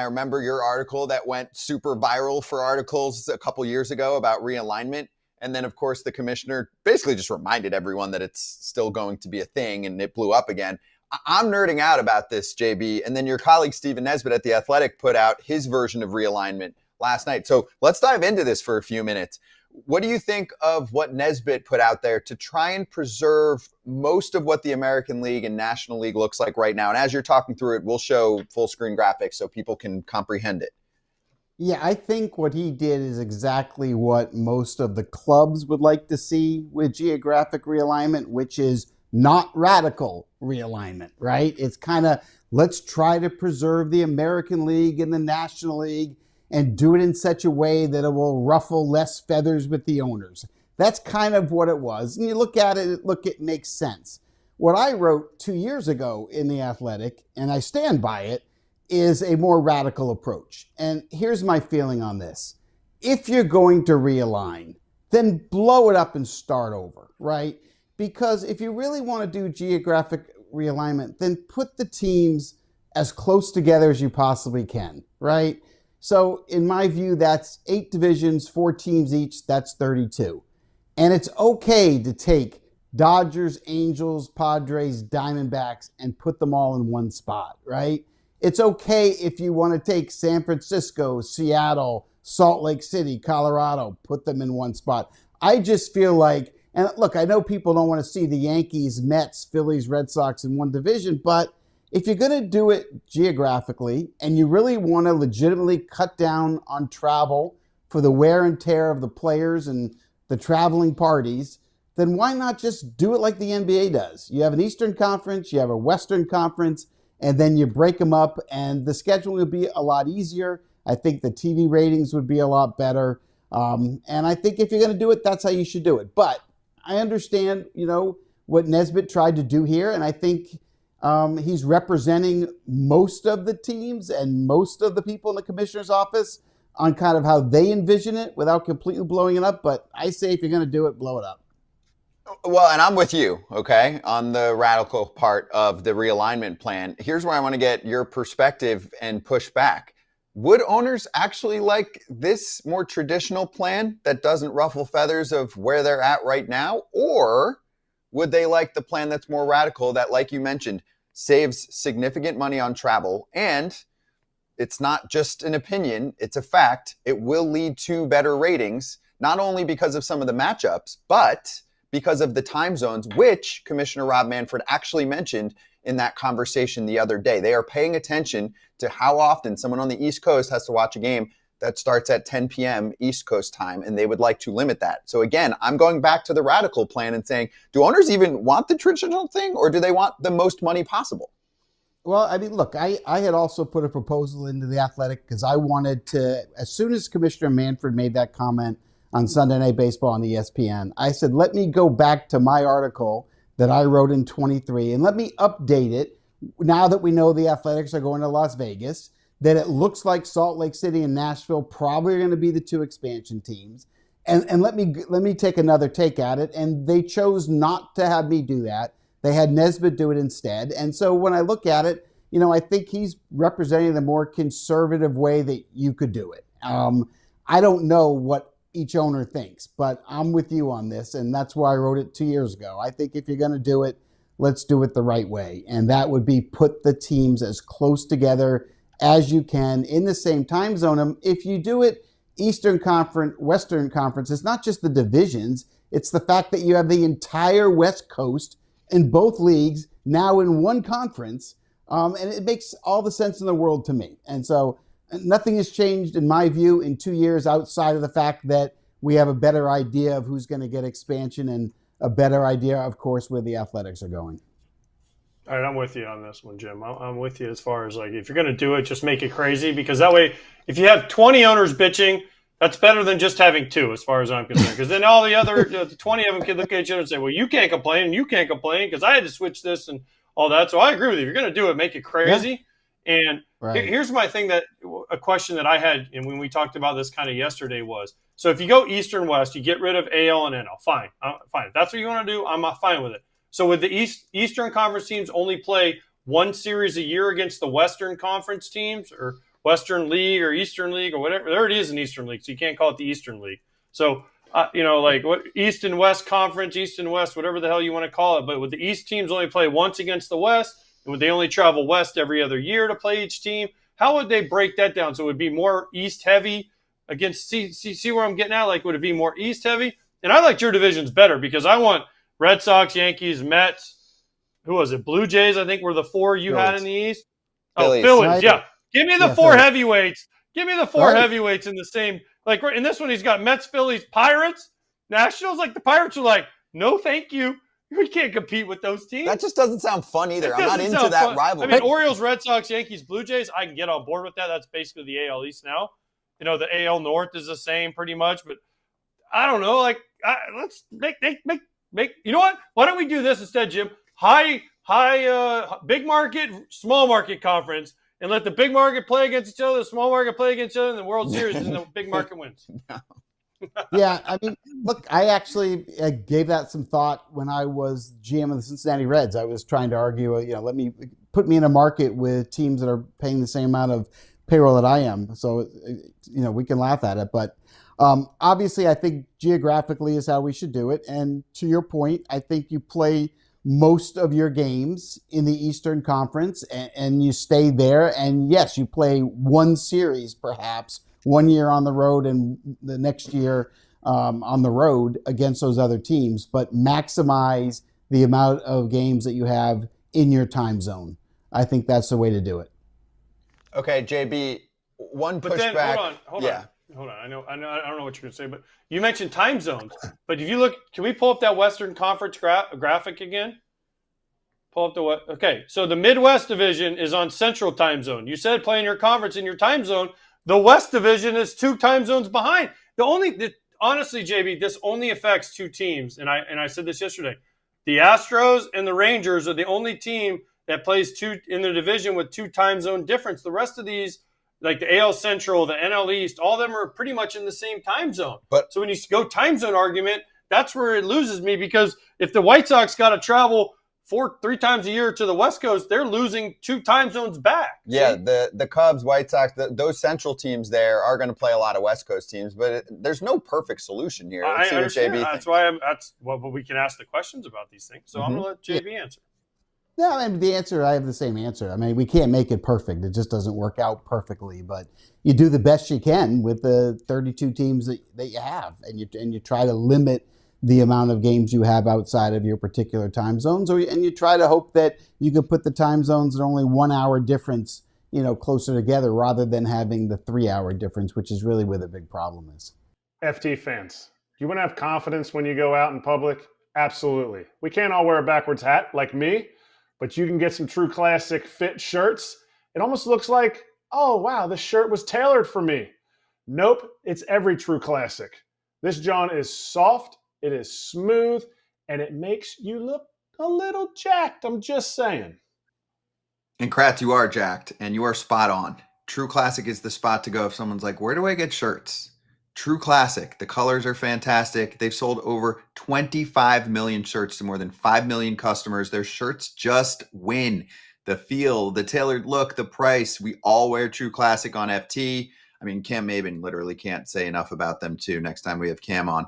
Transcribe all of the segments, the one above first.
I remember your article that went super viral for articles a couple years ago about realignment. And then, of course, the commissioner basically just reminded everyone that it's still going to be a thing, and it blew up again. I'm nerding out about this, JB. And then your colleague, Stephen Nesbitt at The Athletic, put out his version of realignment last night. So let's dive into this for a few minutes. What do you think of what Nesbitt put out there to try and preserve most of what the American League and National League looks like right now? And as you're talking through it, we'll show full screen graphics so people can comprehend it. Yeah, I think what he did is exactly what most of the clubs would like to see with geographic realignment, which is not radical realignment, right? It's kind of, let's try to preserve the American League and the National League and do it in such a way that it will ruffle less feathers with the owners. That's kind of what it was. And you look at it, it makes sense. What I wrote 2 years ago in The Athletic, and I stand by it, is a more radical approach. And here's my feeling on this. If you're going to realign, then blow it up and start over, right? Because if you really want to do geographic realignment, then put the teams as close together as you possibly can, right? So in my view, that's 8 divisions, 4 teams each, that's 32. And it's okay to take Dodgers, Angels, Padres, Diamondbacks, and put them all in one spot, right? It's okay if you want to take San Francisco, Seattle, Salt Lake City, Colorado, put them in one spot. I just feel like, and look, I know people don't want to see the Yankees, Mets, Phillies, Red Sox in one division, but if you're going to do it geographically and you really want to legitimately cut down on travel for the wear and tear of the players and the traveling parties, then why not just do it like the NBA does? You have an Eastern Conference, you have a Western Conference, and then you break them up, and the schedule would be a lot easier. I think the TV ratings would be a lot better. And I think if you're going to do it, that's how you should do it. But I understand, what Nesbitt tried to do here, and I think he's representing most of the teams and most of the people in the commissioner's office on kind of how they envision it without completely blowing it up. But I say if you're going to do it, blow it up. Well, and I'm with you, okay, on the radical part of the realignment plan. Here's where I want to get your perspective and push back. Would owners actually like this more traditional plan that doesn't ruffle feathers of where they're at right now? Or would they like the plan that's more radical that, like you mentioned, saves significant money on travel? And it's not just an opinion, it's a fact. It will lead to better ratings, not only because of some of the matchups, but because of the time zones, which Commissioner Rob Manfred actually mentioned in that conversation the other day. They are paying attention to how often someone on the East Coast has to watch a game that starts at 10 p.m. East Coast time, and they would like to limit that. So again, I'm going back to the radical plan and saying, do owners even want the traditional thing, or do they want the most money possible? Well, I mean, look, I had also put a proposal into The Athletic because I wanted to, as soon as Commissioner Manfred made that comment on Sunday Night Baseball on ESPN, I said, let me go back to my article that I wrote in 23 and let me update it now that we know the Athletics are going to Las Vegas, that it looks like Salt Lake City and Nashville probably are going to be the 2 expansion teams. And let me take another take at it. And they chose not to have me do that. They had Nesbitt do it instead. And so when I look at it, I think he's representing the more conservative way that you could do it. I don't know what each owner thinks, but I'm with you on this. And that's why I wrote it 2 years ago. I think if you're going to do it, let's do it the right way. And that would be put the teams as close together as you can in the same time zone. If you do it Eastern Conference, Western Conference, it's not just the divisions. It's the fact that you have the entire West Coast in both leagues now in one conference. And it makes all the sense in the world to me. And so nothing has changed, in my view, in 2 years outside of the fact that we have a better idea of who's going to get expansion and a better idea, of course, where the Athletics are going. All right, I'm with you on this one, Jim. I'm with you as far as, like, if you're going to do it, just make it crazy, because that way, if you have 20 owners bitching, that's better than just having 2, as far as I'm concerned. Because then all the other 20 of them can look at each other and say, well, you can't complain and you can't complain because I had to switch this and all that. So I agree with you. If you're going to do it, make it crazy. Yeah. And here's my thing, a question that I had, and when we talked about this kind of yesterday was, so if you go East and West, you get rid of AL and NL. Fine. Fine. If that's what you want to do, I'm fine with it. So would the Eastern Conference teams only play one series a year against the Western Conference teams, or Western League or Eastern League or whatever. There it is, an Eastern League, so you can't call it the Eastern League. So, like what East and West Conference, East and West, whatever the hell you want to call it. But with the East teams only play once against the West, and would they only travel West every other year to play each team? How would they break that down? So it would be more East heavy against, see where I'm getting at? Like, would it be more East heavy? And I liked your divisions better because I want Red Sox, Yankees, Mets. Who was it? Blue Jays, I think, were the four you had in the East. Phillies. Phillies, Right. yeah. Give me the four Phillies. heavyweights. Give me the four heavyweights in the same. Like in this one, he's got Mets, Phillies, Pirates, Nationals. Like the Pirates are like, no, thank you. We can't compete with those teams. That just doesn't sound fun either. I'm not into that fun. rivalry. I mean, Orioles, Red Sox, Yankees, Blue Jays, I can get on board with that. That's basically the AL East now. The AL North is the same pretty much, but I don't know. Like, let's make. You know what? Why don't we do this instead, Jim? High, big market, small market conference, and let the big market play against each other, the small market play against each other in the World Series, and the big market wins. Yeah, I mean, look, I actually gave that some thought when I was GM of the Cincinnati Reds. I was trying to argue, put me in a market with teams that are paying the same amount of payroll that I am. So, we can laugh at it. But obviously, I think geographically is how we should do it. And to your point, I think you play most of your games in the Eastern Conference and you stay there. And yes, you play one series perhaps 1 year on the road and the next year on the road against those other teams, but maximize the amount of games that you have in your time zone. I think that's the way to do it. Okay, JB, one pushback. Then, hold on. I don't know what you're going to say, but you mentioned time zones. But if you look, can we pull up that Western Conference graphic again? Pull up the okay. So the Midwest Division is on Central Time Zone. You said playing your conference in your time zone. The West Division is 2 time zones behind. Honestly, JB, this only affects 2 teams, and I said this yesterday. The Astros and the Rangers are the only team that plays 2 in the division with 2 time zone difference. The rest of these, like the AL Central, the NL East, all of them are pretty much in the same time zone. So when you go time zone argument, that's where it loses me, because if the White Sox got to travel 3 times a year to the West Coast, they're losing 2 time zones back. Yeah, the Cubs, White Sox, those Central teams there are going to play a lot of West Coast teams, but there's no perfect solution here. I understand. But we can ask the questions about these things. So I'm going to let JB answer. No, I mean, I have the same answer. I mean, we can't make it perfect. It just doesn't work out perfectly, but you do the best you can with the 32 teams that you have, and you try to limit the amount of games you have outside of your particular time zones, and you try to hope that you can put the time zones at only 1 hour difference, closer together, rather than having the 3 hour difference, which is really where the big problem is. FT fans, you want to have confidence when you go out in public? Absolutely. We can't all wear a backwards hat like me, but you can get some True Classic fit shirts. It almost looks like, oh, wow, this shirt was tailored for me. Nope, it's every True Classic. This John is soft, it is smooth, and it makes you look a little jacked. I'm just saying. And Kratz, you are jacked, and you are spot on. True Classic is the spot to go if someone's like, where do I get shirts? True Classic. The colors are fantastic. They've sold over 25 million shirts to more than 5 million customers. Their shirts just win. The feel, the tailored look, the price. We all wear True Classic on FT. I mean, Cam Maben literally can't say enough about them too next time we have Cam on.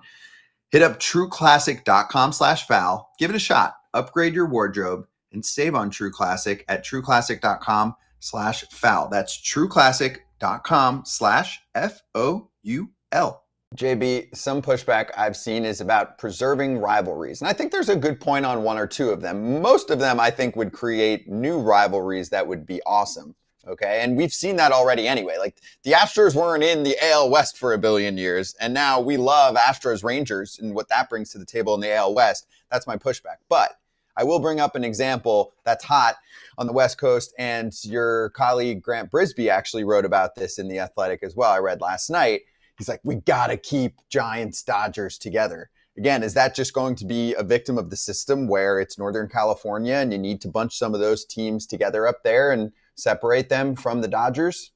Hit up trueclassic.com/foul. Give it a shot. Upgrade your wardrobe and save on True Classic at trueclassic.com/foul. That's trueclassic.com/FOUL. JB, some pushback I've seen is about preserving rivalries. And I think there's a good point on 1 or 2 of them. Most of them, I think, would create new rivalries that would be awesome. Okay, and we've seen that already anyway. Like, the Astros weren't in the AL West for a billion years, and now we love Astros Rangers and what that brings to the table in the AL West. That's my pushback. But I will bring up an example that's hot on the West Coast, and your colleague Grant Brisbee actually wrote about this in The Athletic as well. I read last night. He's like, we got to keep Giants-Dodgers together. Again, is that just going to be a victim of the system where it's Northern California and you need to bunch some of those teams together up there and separate them from the Dodgers?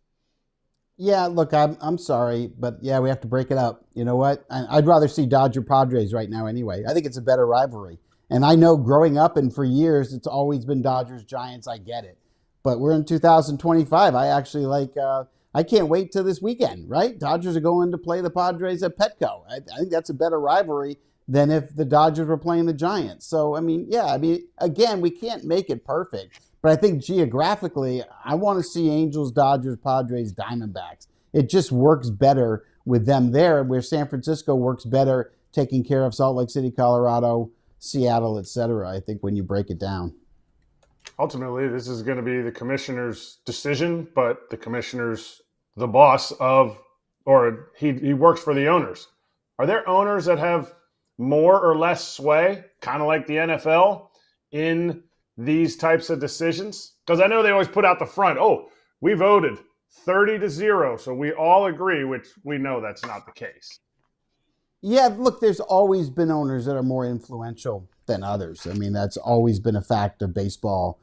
Yeah, look, I'm sorry, but yeah, we have to break it up. You know what? I'd rather see Dodger Padres right now anyway. I think it's a better rivalry. And I know growing up and for years, it's always been Dodgers Giants. I get it. But we're in 2025. I I can't wait till this weekend, right? Dodgers are going to play the Padres at Petco. I think that's a better rivalry than if the Dodgers were playing the Giants. So, again, we can't make it perfect. But I think geographically, I want to see Angels, Dodgers, Padres, Diamondbacks. It just works better with them there, where San Francisco works better taking care of Salt Lake City, Colorado, Seattle, etc. I think when you break it down. Ultimately, this is going to be the commissioner's decision, but the commissioner's the boss of, or he works for the owners. Are there owners that have more or less sway, kind of like the NFL, in these types of decisions? Because I know they always put out the front, we voted 30-0, so we all agree, which we know that's not the case. Yeah, look, there's always been owners that are more influential than others. I mean, that's always been a fact of baseball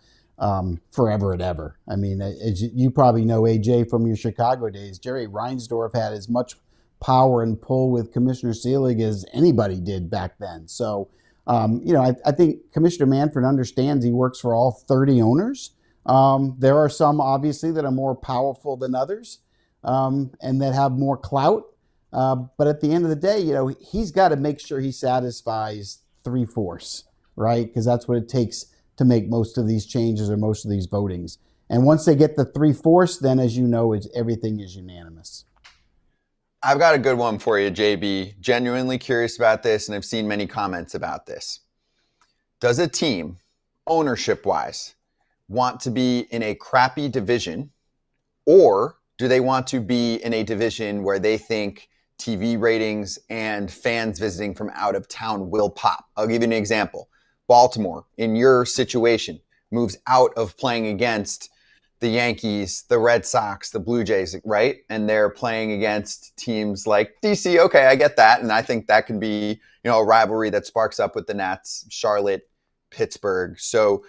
forever and ever. I mean, as you probably know, AJ, from your Chicago days, Jerry Reinsdorf had as much power and pull with Commissioner Selig as anybody did back then. So, I think Commissioner Manfred understands he works for all 30 owners. There are some, obviously, that are more powerful than others and that have more clout. But at the end of the day, he's got to make sure he satisfies 3/4, right? Because that's what it takes to make most of these changes or most of these votings. And once they get the 3/4, then, as you know, everything is unanimous. I've got a good one for you, JB. Genuinely curious about this, and I've seen many comments about this. Does a team, ownership-wise, want to be in a crappy division, or do they want to be in a division where they think TV ratings and fans visiting from out of town will pop? I'll give you an example. Baltimore, in your situation, moves out of playing against the Yankees, the Red Sox, the Blue Jays, right? And they're playing against teams like DC. Okay, I get that. And I think that can be, a rivalry that sparks up with the Nats, Charlotte, Pittsburgh. So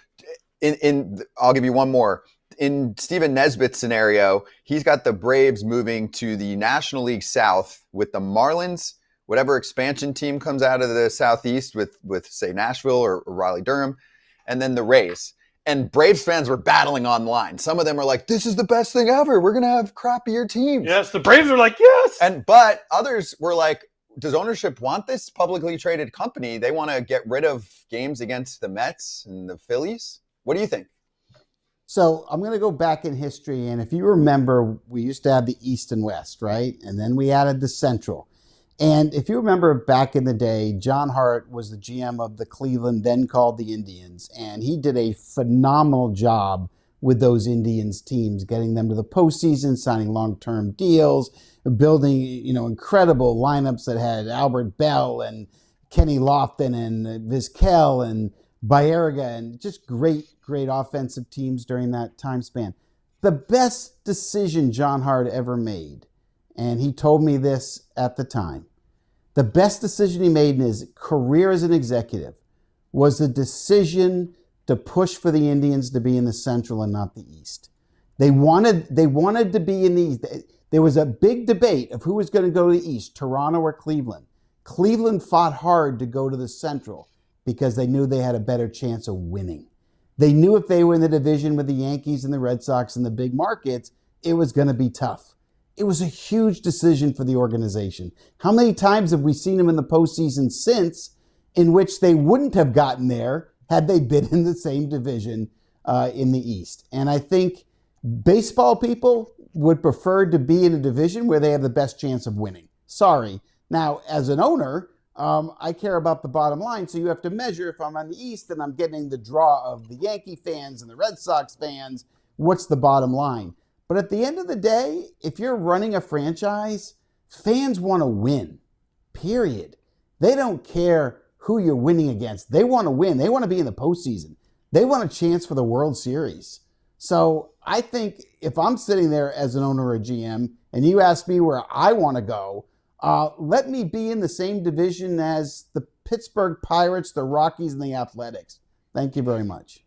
I'll give you one more. In Stephen Nesbitt's scenario, he's got the Braves moving to the National League South with the Marlins, whatever expansion team comes out of the Southeast with say, Nashville or Raleigh-Durham, and then the Rays. And Braves fans were battling online. Some of them are like, this is the best thing ever. We're going to have crappier teams. Yes, the Braves are like, yes. But others were like, does ownership want this publicly traded company? They want to get rid of games against the Mets and the Phillies. What do you think? So I'm going to go back in history. And if you remember, we used to have the East and West, right? And then we added the Central. And if you remember back in the day, John Hart was the GM of the Cleveland, then called the Indians. And he did a phenomenal job with those Indians teams, getting them to the postseason, signing long-term deals, building, incredible lineups that had Albert Bell and Kenny Lofton and Vizquel and Baerga, and just great offensive teams during that time span. The best decision John Hart ever made, and he told me this at the time, the best decision he made in his career as an executive was the decision to push for the Indians to be in the Central and not the East. They wanted to be in the East. There was a big debate of who was going to go to the East, Toronto or Cleveland. Cleveland fought hard to go to the Central because they knew they had a better chance of winning. They knew if they were in the division with the Yankees and the Red Sox and the big markets, it was going to be tough. It was a huge decision for the organization. How many times have we seen them in the postseason since in which they wouldn't have gotten there had they been in the same division in the East? And I think baseball people would prefer to be in a division where they have the best chance of winning. Sorry. Now, as an owner, I care about the bottom line, so you have to measure if I'm on the East and I'm getting the draw of the Yankee fans and the Red Sox fans, what's the bottom line? But at the end of the day, if you're running a franchise, fans want to win, period. They don't care who you're winning against. They want to win. They want to be in the postseason. They want a chance for the World Series. So I think if I'm sitting there as an owner or a GM and you ask me where I want to go, let me be in the same division as the Pittsburgh Pirates, the Rockies, and the Athletics. Thank you very much.